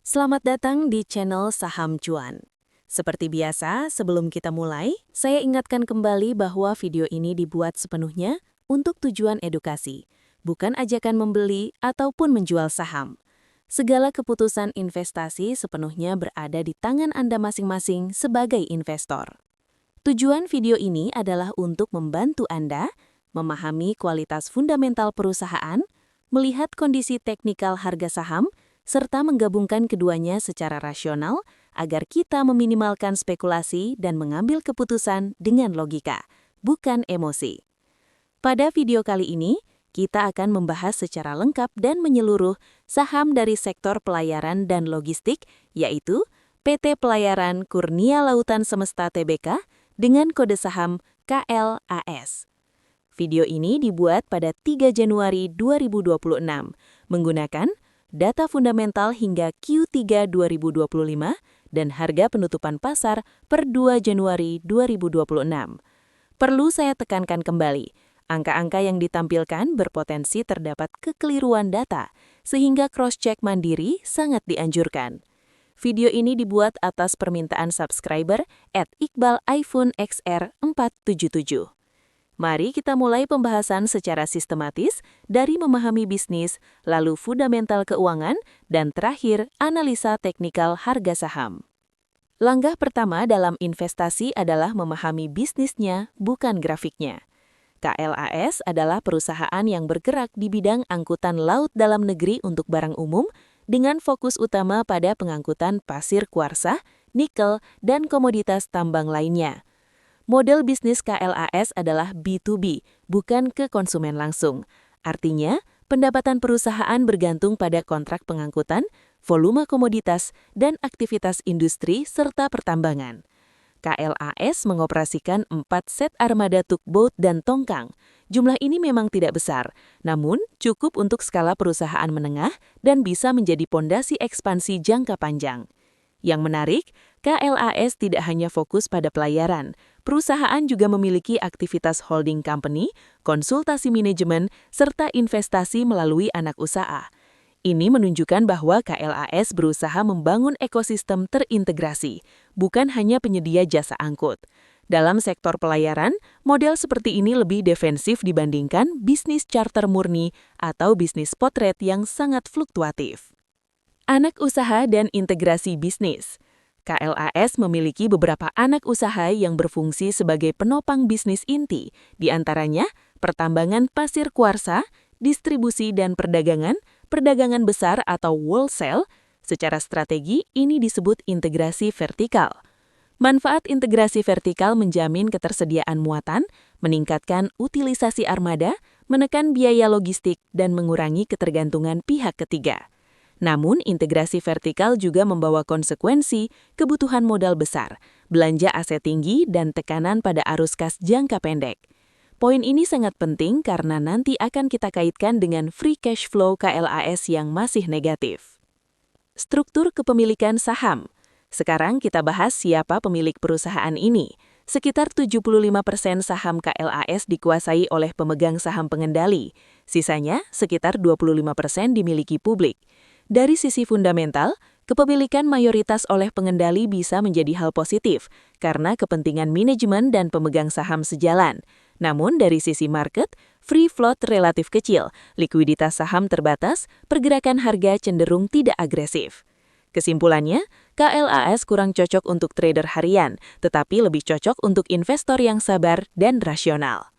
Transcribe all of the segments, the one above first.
Selamat datang di channel Saham Cuan. Seperti biasa, sebelum kita mulai, saya ingatkan kembali bahwa video ini dibuat sepenuhnya untuk tujuan edukasi, bukan ajakan membeli ataupun menjual saham. Segala keputusan investasi sepenuhnya berada di tangan Anda masing-masing sebagai investor. Tujuan video ini adalah untuk membantu Anda memahami kualitas fundamental perusahaan, melihat kondisi teknikal harga saham, serta menggabungkan keduanya secara rasional agar kita meminimalkan spekulasi dan mengambil keputusan dengan logika, bukan emosi. Pada video kali ini, kita akan membahas secara lengkap dan menyeluruh saham dari sektor pelayaran dan logistik, yaitu PT Pelayaran Kurnia Lautan Semesta Tbk dengan kode saham KLAS. Video ini dibuat pada 3 Januari 2026 menggunakan data fundamental hingga Q3 2025 dan harga penutupan pasar per 2 Januari 2026. Perlu saya tekankan kembali, angka-angka yang ditampilkan berpotensi terdapat kekeliruan data, sehingga cross-check mandiri sangat dianjurkan. Video ini dibuat atas permintaan subscriber @iqbaliphone_xr477. Mari kita mulai pembahasan secara sistematis dari memahami bisnis, lalu fundamental keuangan, dan terakhir analisa teknikal harga saham. Langkah pertama dalam investasi adalah memahami bisnisnya, bukan grafiknya. KLAS adalah perusahaan yang bergerak di bidang angkutan laut dalam negeri untuk barang umum dengan fokus utama pada pengangkutan pasir kuarsa, nikel, dan komoditas tambang lainnya. Model bisnis KLAS adalah B2B, bukan ke konsumen langsung. Artinya, pendapatan perusahaan bergantung pada kontrak pengangkutan, volume komoditas, dan aktivitas industri serta pertambangan. KLAS mengoperasikan 4 set armada tugboat dan tongkang. Jumlah ini memang tidak besar, namun cukup untuk skala perusahaan menengah dan bisa menjadi pondasi ekspansi jangka panjang. Yang menarik, KLAS tidak hanya fokus pada pelayaran. Perusahaan juga memiliki aktivitas holding company, konsultasi manajemen, serta investasi melalui anak usaha. Ini menunjukkan bahwa KLAS berusaha membangun ekosistem terintegrasi, bukan hanya penyedia jasa angkut. Dalam sektor pelayaran, model seperti ini lebih defensif dibandingkan bisnis charter murni atau bisnis spot rate yang sangat fluktuatif. Anak usaha dan integrasi bisnis. KLAS memiliki beberapa anak usaha yang berfungsi sebagai penopang bisnis inti, di antaranya pertambangan pasir kuarsa, distribusi dan perdagangan besar atau wholesale. Secara strategi, ini disebut integrasi vertikal. Manfaat integrasi vertikal menjamin ketersediaan muatan, meningkatkan utilisasi armada, menekan biaya logistik, dan mengurangi ketergantungan pihak ketiga. Namun, integrasi vertikal juga membawa konsekuensi kebutuhan modal besar, belanja aset tinggi, dan tekanan pada arus kas jangka pendek. Poin ini sangat penting karena nanti akan kita kaitkan dengan free cash flow KLAS yang masih negatif. Struktur kepemilikan saham. Sekarang kita bahas siapa pemilik perusahaan ini. Sekitar 75% saham KLAS dikuasai oleh pemegang saham pengendali. Sisanya, sekitar 25% dimiliki publik. Dari sisi fundamental, kepemilikan mayoritas oleh pengendali bisa menjadi hal positif karena kepentingan manajemen dan pemegang saham sejalan. Namun dari sisi market, free float relatif kecil, likuiditas saham terbatas, pergerakan harga cenderung tidak agresif. Kesimpulannya, KLAS kurang cocok untuk trader harian, tetapi lebih cocok untuk investor yang sabar dan rasional.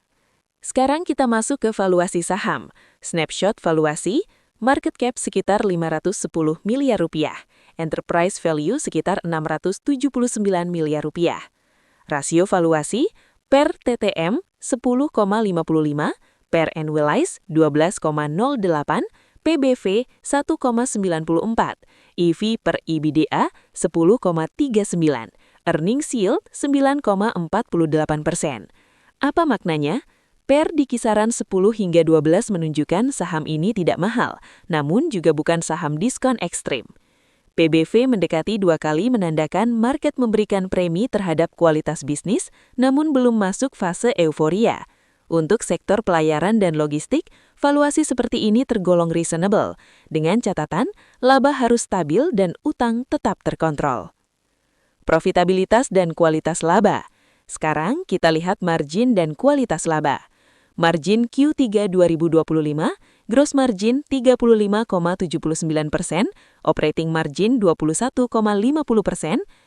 Sekarang kita masuk ke valuasi saham. Snapshot valuasi, market cap sekitar 510 miliar rupiah, enterprise value sekitar 679 miliar rupiah. Rasio valuasi per TTM 10,55, per annualize 12,08, PBV 1,94, EV per EBITDA 10,39, earnings yield 9,48%. Apa maknanya? PER di kisaran 10 hingga 12 menunjukkan saham ini tidak mahal, namun juga bukan saham diskon ekstrim. PBV mendekati 2 kali menandakan market memberikan premi terhadap kualitas bisnis, namun belum masuk fase euforia. Untuk sektor pelayaran dan logistik, Valuasi seperti ini tergolong reasonable, dengan catatan laba harus stabil dan utang tetap terkontrol. Profitabilitas dan kualitas laba. Sekarang kita lihat margin dan kualitas laba. Margin Q3 2025, gross margin 35,79%, operating margin 21,50%,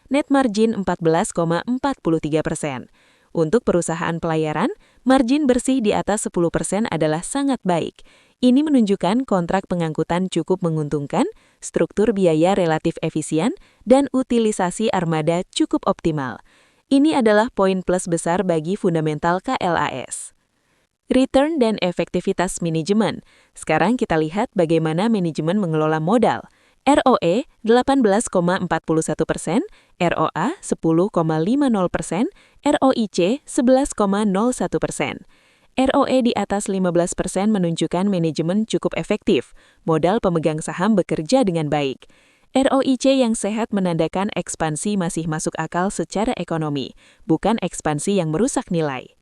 net margin 14,43%. Untuk perusahaan pelayaran, margin bersih di atas 10% adalah sangat baik. Ini menunjukkan kontrak pengangkutan cukup menguntungkan, struktur biaya relatif efisien, dan utilisasi armada cukup optimal. Ini adalah poin plus besar bagi fundamental KLAS. Return dan efektivitas manajemen. Sekarang kita lihat bagaimana manajemen mengelola modal. ROE 18,41%, ROA 10,50%, ROIC 11,01%. ROE di atas 15% menunjukkan manajemen cukup efektif, modal pemegang saham bekerja dengan baik. ROIC yang sehat menandakan ekspansi masih masuk akal secara ekonomi, bukan ekspansi yang merusak nilai.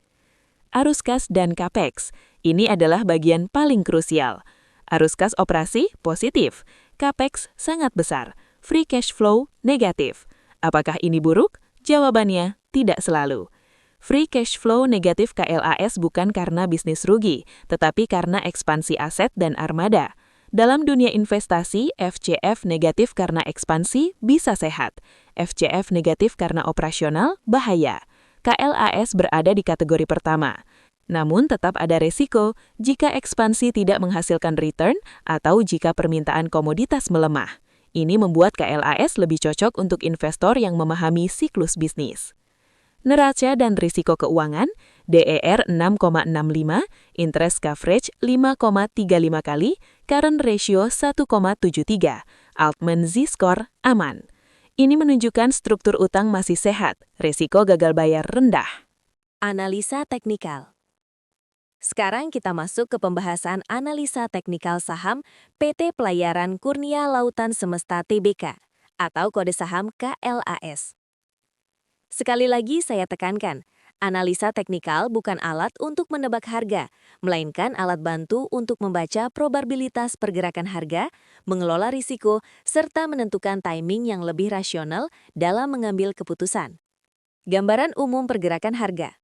Arus kas dan capex, ini adalah bagian paling krusial. Arus kas operasi positif, capex sangat besar, free cash flow negatif. Apakah ini buruk? Jawabannya tidak selalu. Free cash flow negatif KLAS bukan karena bisnis rugi, tetapi karena ekspansi aset dan armada. Dalam dunia investasi, FCF negatif karena ekspansi bisa sehat. FCF negatif karena operasional bahaya. KLAS berada di kategori pertama. Namun tetap ada resiko jika ekspansi tidak menghasilkan return atau jika permintaan komoditas melemah. Ini membuat KLAS lebih cocok untuk investor yang memahami siklus bisnis. Neraca dan risiko keuangan, DER 6,65, interest coverage 5,35 kali, current ratio 1,73, Altman Z-score aman. Ini menunjukkan struktur utang masih sehat, risiko gagal bayar rendah. Analisa teknikal. Sekarang kita masuk ke pembahasan analisa teknikal saham PT Pelayaran Kurnia Lautan Semesta Tbk atau kode saham KLAS. Sekali lagi saya tekankan, analisa teknikal bukan alat untuk menebak harga, melainkan alat bantu untuk membaca probabilitas pergerakan harga, mengelola risiko, serta menentukan timing yang lebih rasional dalam mengambil keputusan. Gambaran umum pergerakan harga.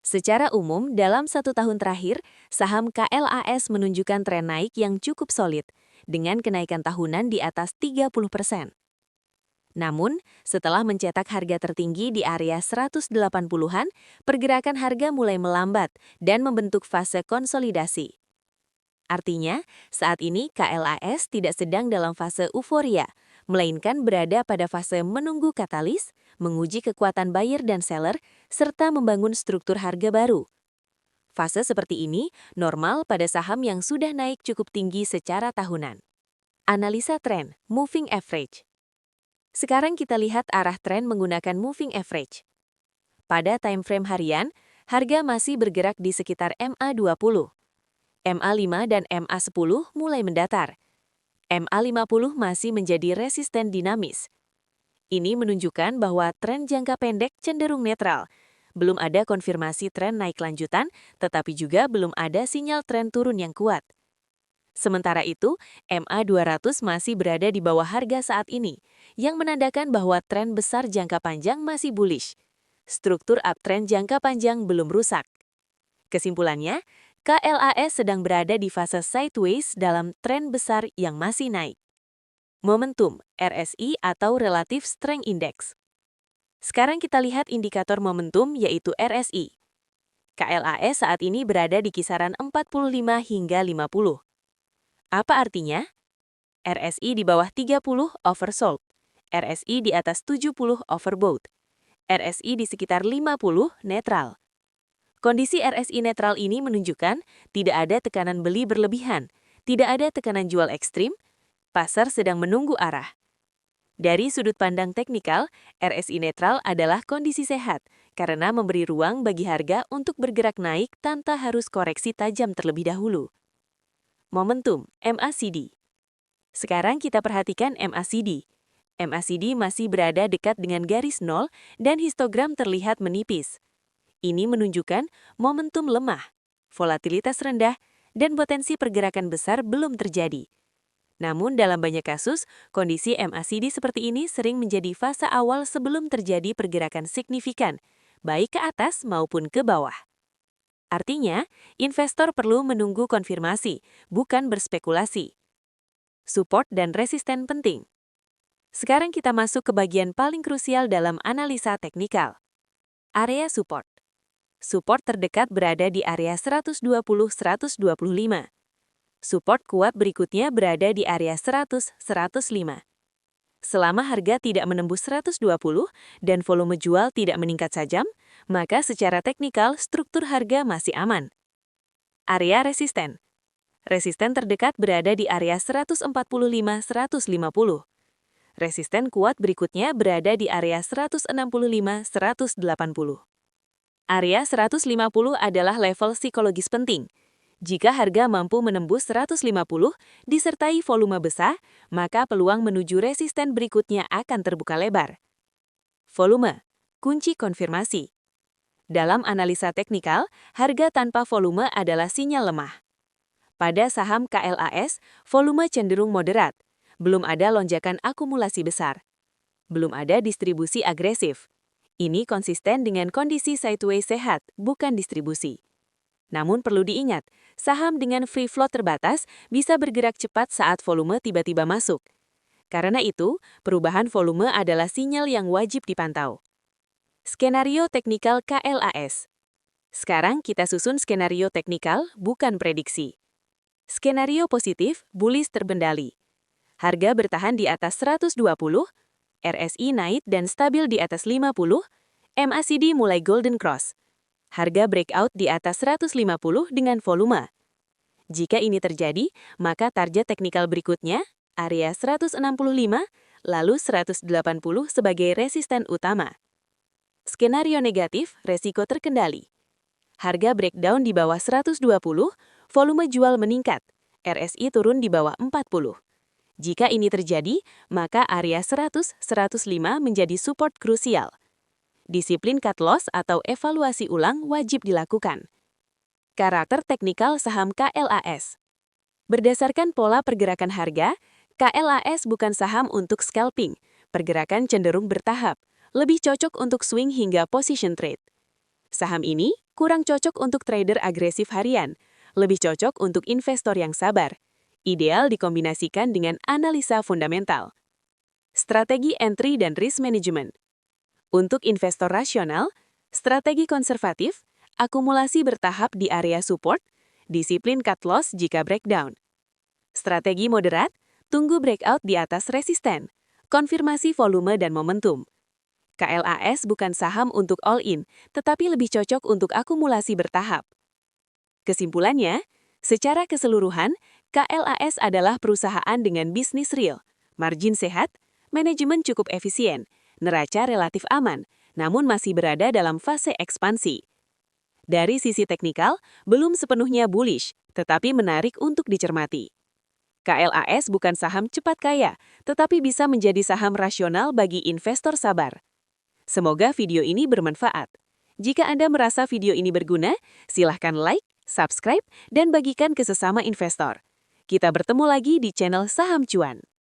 Secara umum, dalam 1 tahun terakhir, saham KLAS menunjukkan tren naik yang cukup solid, dengan kenaikan tahunan di atas 30%. Namun, setelah mencetak harga tertinggi di area 180-an, pergerakan harga mulai melambat dan membentuk fase konsolidasi. Artinya, saat ini KLAS tidak sedang dalam fase euforia, melainkan berada pada fase menunggu katalis, menguji kekuatan buyer dan seller, serta membangun struktur harga baru. Fase seperti ini normal pada saham yang sudah naik cukup tinggi secara tahunan. Analisa tren, moving average. Sekarang kita lihat arah tren menggunakan moving average. Pada time frame harian, harga masih bergerak di sekitar MA20. MA5 dan MA10 mulai mendatar. MA50 masih menjadi resisten dinamis. Ini menunjukkan bahwa tren jangka pendek cenderung netral. Belum ada konfirmasi tren naik lanjutan, tetapi juga belum ada sinyal tren turun yang kuat. Sementara itu, MA200 masih berada di bawah harga saat ini, yang menandakan bahwa tren besar jangka panjang masih bullish. Struktur uptrend jangka panjang belum rusak. Kesimpulannya, KLAS sedang berada di fase sideways dalam tren besar yang masih naik. Momentum, RSI atau Relative Strength Index. Sekarang kita lihat indikator momentum yaitu RSI. KLAS saat ini berada di kisaran 45 hingga 50. Apa artinya? RSI di bawah 30 oversold, RSI di atas 70 overbought, RSI di sekitar 50 netral. Kondisi RSI netral ini menunjukkan tidak ada tekanan beli berlebihan, tidak ada tekanan jual ekstrim, pasar sedang menunggu arah. Dari sudut pandang teknikal, RSI netral adalah kondisi sehat karena memberi ruang bagi harga untuk bergerak naik tanpa harus koreksi tajam terlebih dahulu. Momentum, MACD. Sekarang kita perhatikan MACD. MACD masih berada dekat dengan garis nol dan histogram terlihat menipis. Ini menunjukkan momentum lemah, volatilitas rendah, dan potensi pergerakan besar belum terjadi. Namun dalam banyak kasus, kondisi MACD seperti ini sering menjadi fase awal sebelum terjadi pergerakan signifikan, baik ke atas maupun ke bawah. Artinya, investor perlu menunggu konfirmasi, bukan berspekulasi. Support dan resisten penting. Sekarang kita masuk ke bagian paling krusial dalam analisa teknikal. Area support. Support terdekat berada di area 120-125. Support kuat berikutnya berada di area 100-105. Selama harga tidak menembus 120 dan volume jual tidak meningkat tajam, maka secara teknikal struktur harga masih aman. Area resisten. Resisten terdekat berada di area 145-150. Resisten kuat berikutnya berada di area 165-180. Area 150 adalah level psikologis penting. Jika harga mampu menembus 150 disertai volume besar, maka peluang menuju resisten berikutnya akan terbuka lebar. Volume, kunci konfirmasi. Dalam analisa teknikal, harga tanpa volume adalah sinyal lemah. Pada saham KLAS, volume cenderung moderat. Belum ada lonjakan akumulasi besar. Belum ada distribusi agresif. Ini konsisten dengan kondisi sideways sehat, bukan distribusi. Namun perlu diingat, saham dengan free float terbatas bisa bergerak cepat saat volume tiba-tiba masuk. Karena itu, perubahan volume adalah sinyal yang wajib dipantau. Skenario teknikal KLAS. Sekarang kita susun skenario teknikal, bukan prediksi. Skenario positif, bullish terbendali. Harga bertahan di atas 120, RSI naik dan stabil di atas 50, MACD mulai golden cross. Harga breakout di atas 150 dengan volume. Jika ini terjadi, maka target teknikal berikutnya, area 165, lalu 180 sebagai resisten utama. Skenario negatif, resiko terkendali. Harga breakdown di bawah 120, volume jual meningkat, RSI turun di bawah 40. Jika ini terjadi, maka area 100-105 menjadi support krusial. Disiplin cut loss atau evaluasi ulang wajib dilakukan. Karakter teknikal saham KLAS. Berdasarkan pola pergerakan harga, KLAS bukan saham untuk scalping. Pergerakan cenderung bertahap, lebih cocok untuk swing hingga position trade. Saham ini kurang cocok untuk trader agresif harian, lebih cocok untuk investor yang sabar. Ideal dikombinasikan dengan analisa fundamental. Strategi entry dan risk management. Untuk investor rasional, strategi konservatif, akumulasi bertahap di area support, disiplin cut loss jika breakdown. Strategi moderat, tunggu breakout di atas resisten, konfirmasi volume dan momentum. KLAS bukan saham untuk all-in, tetapi lebih cocok untuk akumulasi bertahap. Kesimpulannya, secara keseluruhan, KLAS adalah perusahaan dengan bisnis real, margin sehat, manajemen cukup efisien, neraca relatif aman, namun masih berada dalam fase ekspansi. Dari sisi teknikal, belum sepenuhnya bullish, tetapi menarik untuk dicermati. KLAS bukan saham cepat kaya, tetapi bisa menjadi saham rasional bagi investor sabar. Semoga video ini bermanfaat. Jika Anda merasa video ini berguna, silahkan like, subscribe, dan bagikan ke sesama investor. Kita bertemu lagi di channel Saham Cuan.